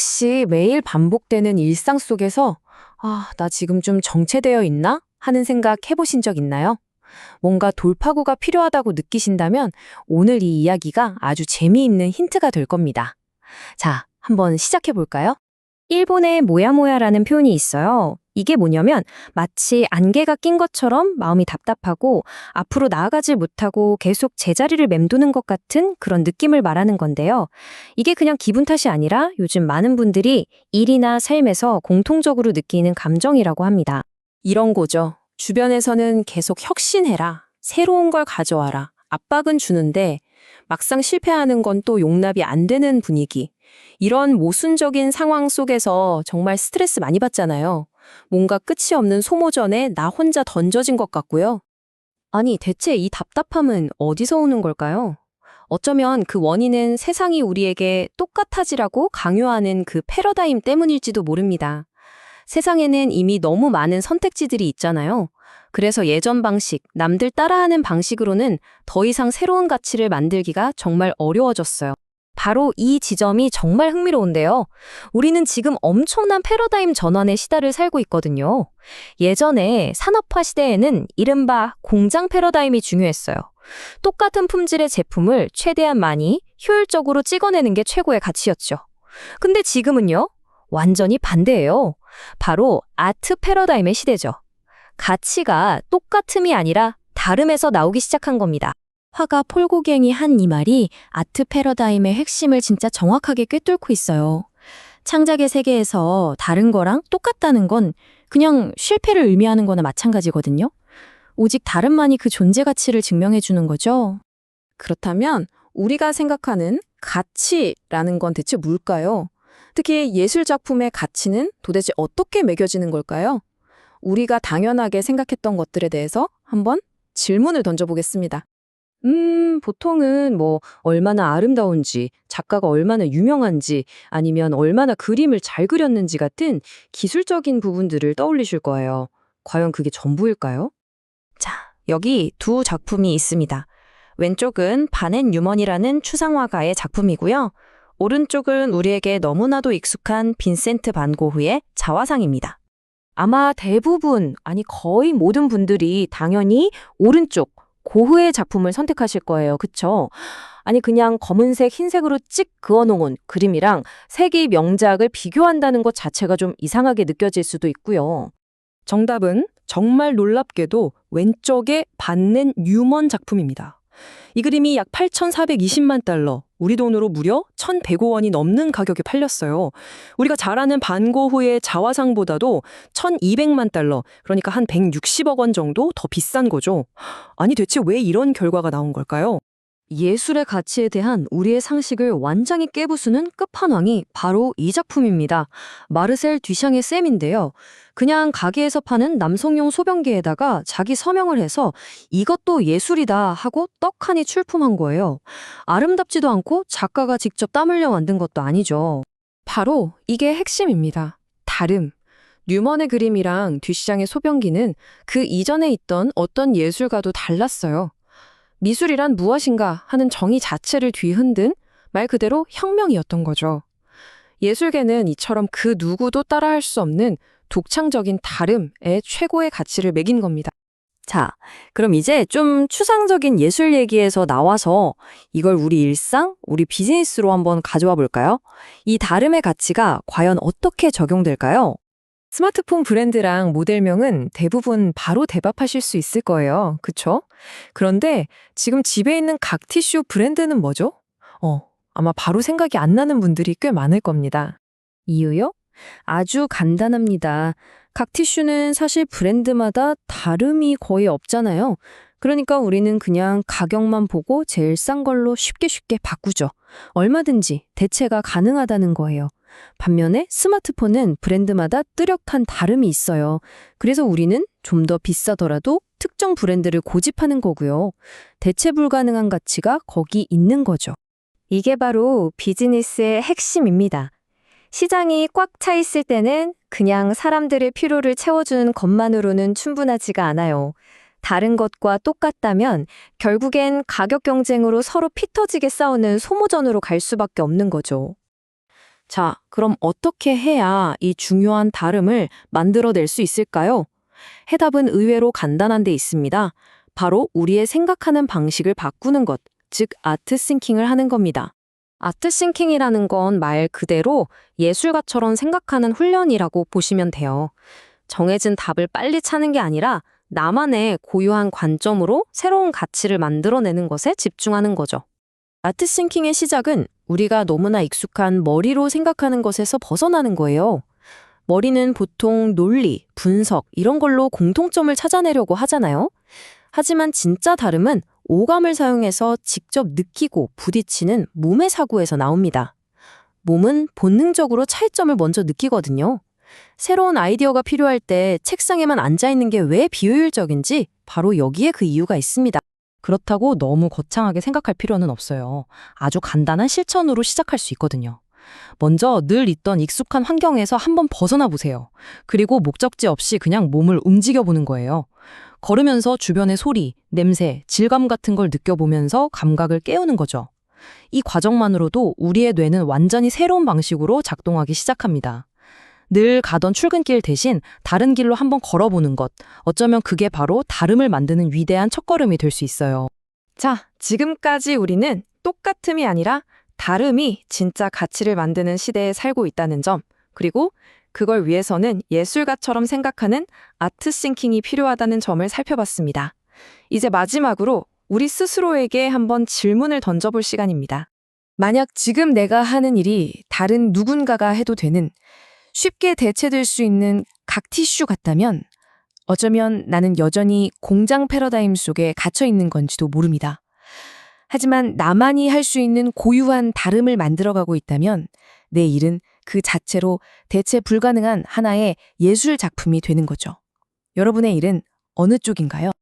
혹시 매일 반복되는 일상 속에서 나 지금 좀 정체되어 있나? 하는 생각 해보신 적 있나요? 뭔가 돌파구가 필요하다고 느끼신다면 오늘 이 이야기가 아주 재미있는 힌트가 될 겁니다. 자, 한번 시작해 볼까요? 일본에 모야모야라는 표현이 있어요. 이게 뭐냐면 마치 안개가 낀 것처럼 마음이 답답하고 앞으로 나아가질 못하고 계속 제자리를 맴도는 것 같은 그런 느낌을 말하는 건데요. 이게 그냥 기분 탓이 아니라 요즘 많은 분들이 일이나 삶에서 공통적으로 느끼는 감정이라고 합니다. 이런 거죠. 주변에서는 계속 혁신해라, 새로운 걸 가져와라, 압박은 주는데 막상 실패하는 건 또 용납이 안 되는 분위기. 이런 모순적인 상황 속에서 정말 스트레스 많이 받잖아요. 뭔가 끝이 없는 소모전에 나 혼자 던져진 것 같고요. 아니, 대체 이 답답함은 어디서 오는 걸까요? 어쩌면 그 원인은 세상이 우리에게 똑같아지라고 강요하는 그 패러다임 때문일지도 모릅니다. 세상에는 이미 너무 많은 선택지들이 있잖아요. 그래서 예전 방식, 남들 따라하는 방식으로는 더 이상 새로운 가치를 만들기가 정말 어려워졌어요. 바로 이 지점이 정말 흥미로운데요. 우리는 지금 엄청난 패러다임 전환의 시대를 살고 있거든요. 예전에 산업화 시대에는 이른바 공장 패러다임이 중요했어요. 똑같은 품질의 제품을 최대한 많이 효율적으로 찍어내는 게 최고의 가치였죠. 근데 지금은요? 완전히 반대예요. 바로 아트 패러다임의 시대죠. 가치가 똑같음이 아니라 다름에서 나오기 시작한 겁니다. 화가 폴고갱이 한 이 말이 아트 패러다임의 핵심을 진짜 정확하게 꿰뚫고 있어요. 창작의 세계에서 다른 거랑 똑같다는 건 그냥 실패를 의미하는 거나 마찬가지거든요. 오직 다름만이 그 존재 가치를 증명해 주는 거죠. 그렇다면 우리가 생각하는 가치라는 건 대체 뭘까요? 특히 예술 작품의 가치는 도대체 어떻게 매겨지는 걸까요? 우리가 당연하게 생각했던 것들에 대해서 한번 질문을 던져보겠습니다. 보통은 얼마나 아름다운지, 작가가 얼마나 유명한지, 아니면 얼마나 그림을 잘 그렸는지 같은 기술적인 부분들을 떠올리실 거예요. 과연 그게 전부일까요? 자, 여기 두 작품이 있습니다. 왼쪽은 바넨 유먼이라는 추상화가의 작품이고요. 오른쪽은 우리에게 너무나도 익숙한 빈센트 반 고흐의 자화상입니다. 아마 대부분, 아니 거의 모든 분들이 당연히 오른쪽, 고흐의 작품을 선택하실 거예요. 그쵸? 아니 그냥 검은색, 흰색으로 찍 그어놓은 그림이랑 세계의 명작을 비교한다는 것 자체가 좀 이상하게 느껴질 수도 있고요. 정답은 정말 놀랍게도 왼쪽의 반넨 뉴먼 작품입니다. 이 그림이 약 8,420만 달러, 우리 돈으로 무려 1,105원이 넘는 가격에 팔렸어요. 우리가 잘 아는 반 고흐의 자화상보다도 1,200만 달러, 그러니까 한 160억 원 정도 더 비싼 거죠. 아니 대체 왜 이런 결과가 나온 걸까요? 예술의 가치에 대한 우리의 상식을 완전히 깨부수는 끝판왕이 바로 이 작품입니다. 마르셀 듀샹의 쌤인데요. 그냥 가게에서 파는 남성용 소변기에다가 자기 서명을 해서 이것도 예술이다 하고 떡하니 출품한 거예요. 아름답지도 않고 작가가 직접 땀 흘려 만든 것도 아니죠. 바로 이게 핵심입니다. 다름. 뉴먼의 그림이랑 듀샹의 소변기는 그 이전에 있던 어떤 예술가도 달랐어요. 미술이란 무엇인가 하는 정의 자체를 뒤흔든 말 그대로 혁명이었던 거죠. 예술계는 이처럼 그 누구도 따라할 수 없는 독창적인 다름의 최고의 가치를 매긴 겁니다. 자, 그럼 이제 좀 추상적인 예술 얘기에서 나와서 이걸 우리 일상, 우리 비즈니스로 한번 가져와 볼까요? 이 다름의 가치가 과연 어떻게 적용될까요? 스마트폰 브랜드랑 모델명은 대부분 바로 대답하실 수 있을 거예요. 그쵸? 그런데 지금 집에 있는 각 티슈 브랜드는 뭐죠? 아마 바로 생각이 안 나는 분들이 꽤 많을 겁니다. 이유요? 아주 간단합니다. 각 티슈는 사실 브랜드마다 다름이 거의 없잖아요. 그러니까 우리는 그냥 가격만 보고 제일 싼 걸로 쉽게 바꾸죠. 얼마든지 대체가 가능하다는 거예요. 반면에 스마트폰은 브랜드마다 뚜렷한 다름이 있어요. 그래서 우리는 좀 더 비싸더라도 특정 브랜드를 고집하는 거고요. 대체 불가능한 가치가 거기 있는 거죠. 이게 바로 비즈니스의 핵심입니다. 시장이 꽉 차 있을 때는 그냥 사람들의 필요를 채워주는 것만으로는 충분하지가 않아요. 다른 것과 똑같다면 결국엔 가격 경쟁으로 서로 피 터지게 싸우는 소모전으로 갈 수밖에 없는 거죠. 자, 그럼 어떻게 해야 이 중요한 다름을 만들어낼 수 있을까요? 해답은 의외로 간단한 데 있습니다. 바로 우리의 생각하는 방식을 바꾸는 것, 즉 아트 싱킹을 하는 겁니다. 아트 싱킹이라는 건 말 그대로 예술가처럼 생각하는 훈련이라고 보시면 돼요. 정해진 답을 빨리 찾는 게 아니라 나만의 고유한 관점으로 새로운 가치를 만들어내는 것에 집중하는 거죠. 아트 싱킹의 시작은 우리가 너무나 익숙한 머리로 생각하는 것에서 벗어나는 거예요. 머리는 보통 논리, 분석 이런 걸로 공통점을 찾아내려고 하잖아요. 하지만 진짜 다름은 오감을 사용해서 직접 느끼고 부딪히는 몸의 사고에서 나옵니다. 몸은 본능적으로 차이점을 먼저 느끼거든요. 새로운 아이디어가 필요할 때 책상에만 앉아있는 게 왜 비효율적인지 바로 여기에 그 이유가 있습니다. 그렇다고 너무 거창하게 생각할 필요는 없어요. 아주 간단한 실천으로 시작할 수 있거든요. 먼저 늘 있던 익숙한 환경에서 한번 벗어나 보세요. 그리고 목적지 없이 그냥 몸을 움직여 보는 거예요. 걸으면서 주변의 소리, 냄새, 질감 같은 걸 느껴보면서 감각을 깨우는 거죠. 이 과정만으로도 우리의 뇌는 완전히 새로운 방식으로 작동하기 시작합니다. 늘 가던 출근길 대신 다른 길로 한번 걸어보는 것, 어쩌면 그게 바로 다름을 만드는 위대한 첫걸음이 될 수 있어요. 자, 지금까지 우리는 똑같음이 아니라 다름이 진짜 가치를 만드는 시대에 살고 있다는 점, 그리고 그걸 위해서는 예술가처럼 생각하는 아트 싱킹이 필요하다는 점을 살펴봤습니다. 이제 마지막으로 우리 스스로에게 한번 질문을 던져볼 시간입니다. 만약 지금 내가 하는 일이 다른 누군가가 해도 되는 쉽게 대체될 수 있는 각 티슈 같다면 어쩌면 나는 여전히 공장 패러다임 속에 갇혀 있는 건지도 모릅니다. 하지만 나만이 할 수 있는 고유한 다름을 만들어가고 있다면 내 일은 그 자체로 대체 불가능한 하나의 예술 작품이 되는 거죠. 여러분의 일은 어느 쪽인가요?